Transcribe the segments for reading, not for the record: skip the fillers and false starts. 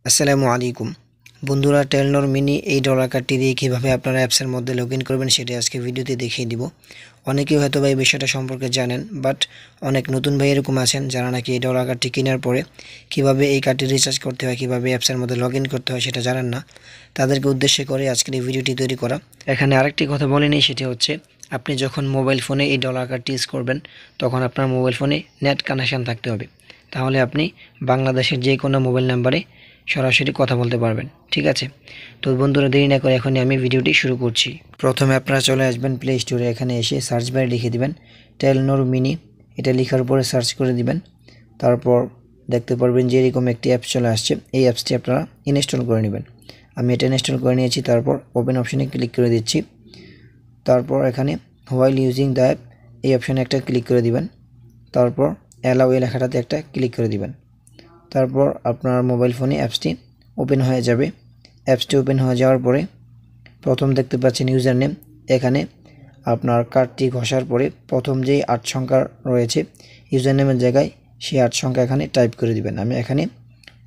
আসসালামু আলাইকুম বন্ধুরা, টেলনর মিনি এই ডলার কার্ডটি দিয়ে কীভাবে আপনারা অ্যাপসের মধ্যে লগ ইন করবেন সেটি আজকে ভিডিওতে দেখিয়ে দিব। অনেকেই হয়তো এই বিষয়টা সম্পর্কে জানেন, বাট অনেক নতুন ভাই এরকম আছেন যারা নাকি এই ডলার কার্ডটি কেনার পরে কীভাবে এই কার্ডটি রিচার্জ করতে হয়, কীভাবে অ্যাপসের মধ্যে লগ ইন করতে হয় সেটা জানেন না। তাদেরকে উদ্দেশ্য করে আজকের এই ভিডিওটি তৈরি করা। এখানে আরেকটি কথা বলিনি, সেটি হচ্ছে আপনি যখন মোবাইল ফোনে এই ডলার কার্ডটি ইউজ করবেন তখন আপনার মোবাইল ফোনে নেট কানেকশান থাকতে হবে, তাহলে আপনি বাংলাদেশের যে কোনো মোবাইল নাম্বারে সরাসরি কথা বলতে পারবেন। ঠিক আছে, তো বন্ধুরা দেরি না করে এখনই আমি ভিডিওটি শুরু করছি। প্রথমে আপনারা চলে আসবেন প্লে স্টোরে। এখানে এসে সার্চ বারে লিখে দিবেন টেলনর মিনি। এটা লেখার পরে সার্চ করে দিবেন। তারপর দেখতে পারবেন যে এরকম একটি অ্যাপস চলে আসছে। এই অ্যাপসটি আপনারা ইনস্টল করে নেবেন। আমি এটা ইনস্টল করে নিয়েছি। তারপর ওপেন অপশনে ক্লিক করে দিচ্ছি। তারপর এখানে হোয়াইল ইউজিং দ্য অ্যাপ এই অপশানে একটা ক্লিক করে দিবেন। তারপর অ্যালাউ এই লেখাটাতে একটা ক্লিক করে দিবেন। তারপর আপনার মোবাইল ফোনে অ্যাপসটি ওপেন হয়ে যাবে। অ্যাপসটি ওপেন হয়ে যাওয়ার পরে প্রথম দেখতে পাচ্ছেন ইউজার নেম। এখানে আপনার কার্ডটি ঘষার পরে প্রথম যেই 8 সংখ্যা রয়েছে ইউজার নেমের জায়গায় সেই 8 সংখ্যা এখানে টাইপ করে দিবেন। আমি এখানে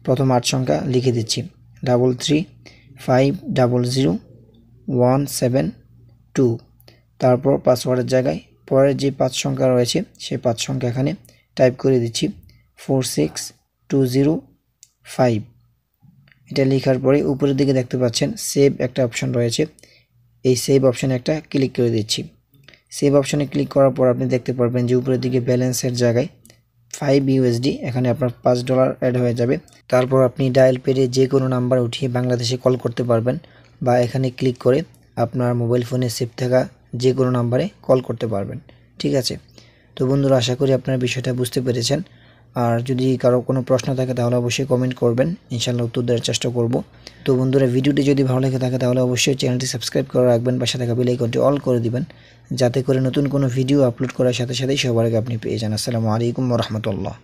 প্রথম 8 সংখ্যা লিখে দিচ্ছি 33500172। তারপর পাসওয়ার্ডের জায়গায় পরের যে 5 সংখ্যা রয়েছে সেই 5 সংখ্যা এখানে টাইপ করে দিচ্ছি 46205। এটা লেখার পরে উপরের দিকে দেখতে পাচ্ছেন সেভ একটা অপশন রয়েছে। এই সেভ অপশানে একটা ক্লিক করে দিচ্ছি। সেভ অপশানে ক্লিক করার পর আপনি দেখতে পারবেন যে উপরের দিকে ব্যালেন্সের জায়গায় 5 ইউএসডি, এখানে আপনার $5 অ্যাড হয়ে যাবে। তারপর আপনি ডায়াল পেডে যে কোনো নাম্বার উঠিয়ে বাংলাদেশে কল করতে পারবেন, বা এখানে ক্লিক করে আপনার মোবাইল ফোনে সেভ থাকা যে কোনো নাম্বারে কল করতে পারবেন। ঠিক আছে, তো বন্ধুরা আশা করি আপনারা বিষয়টা বুঝতে পেরেছেন। আর যদি কারো কোনো প্রশ্ন থাকে তাহলে অবশ্যই কমেন্ট করবেন, ইনশাআল্লাহ উত্তর দেওয়ার চেষ্টা করব। তো বন্ধুরা ভিডিওটি যদি ভালো লেগে থাকে তাহলে অবশ্যই চ্যানেলটি সাবস্ক্রাইব করে রাখবেন, পাশে থাকা বেল আইকনটি অল করে দিবেন, যাতে করে নতুন কোনো ভিডিও আপলোড করার সাথে সাথেই সবার আগে আপনি পেয়ে যান। আসসালামু আলাইকুম ওয়া রাহমাতুল্লাহ।